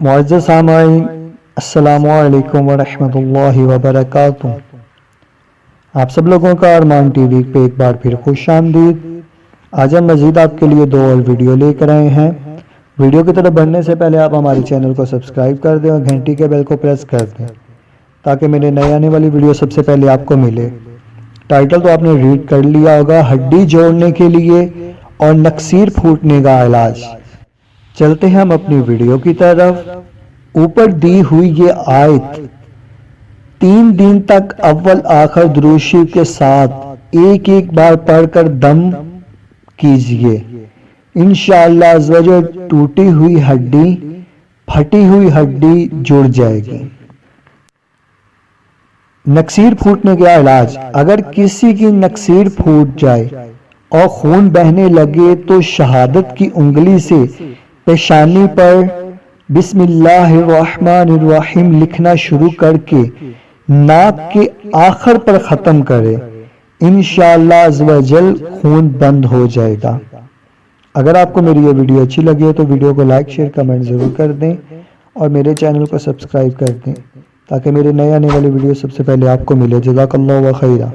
معزز سامعین، السلام علیکم ورحمۃ اللہ وبرکاتہ۔ آپ سب لوگوں کا ارمان ٹی وی پہ ایک بار پھر خوش آمدید۔ آج ہم مزید آپ کے لیے 2 اور ویڈیو لے کر آئے ہیں۔ ویڈیو کی طرف بڑھنے سے پہلے آپ ہمارے چینل کو سبسکرائب کر دیں اور گھنٹی کے بیل کو پریس کر دیں تاکہ میرے نئے آنے والی ویڈیو سب سے پہلے آپ کو ملے۔ ٹائٹل تو آپ نے ریڈ کر لیا ہوگا، ہڈی جوڑنے کے لیے اور نکسیر پھوٹنے کا علاج۔ چلتے ہیں ہم اپنی ویڈیو کی طرف۔ اوپر دی ہوئی یہ آیت 3 دن تک اول آخر درود شریف کے ساتھ ایک بار پڑھ کر دم کیجئے، انشاءاللہ عزوجل ٹوٹی ہوئی ہڈی، پھٹی ہوئی ہڈی جڑ جائے گی۔ نکسیر پھوٹنے کا علاج۔ اگر کسی کی نکسیر پھوٹ جائے اور خون بہنے لگے تو شہادت کی انگلی سے پیشانی پر بسم اللہ الرحمن الرحیم لکھنا شروع کر کے ناک کے آخر پر ختم کرے، انشاءاللہ عزوجل خون بند ہو جائے گا۔ اگر آپ کو میری یہ ویڈیو اچھی لگی ہے تو ویڈیو کو لائک، شیئر، کمنٹ ضرور کر دیں اور میرے چینل کو سبسکرائب کر دیں تاکہ میرے نئے آنے والی ویڈیو سب سے پہلے آپ کو ملے۔ جزاک اللہ خیرہ۔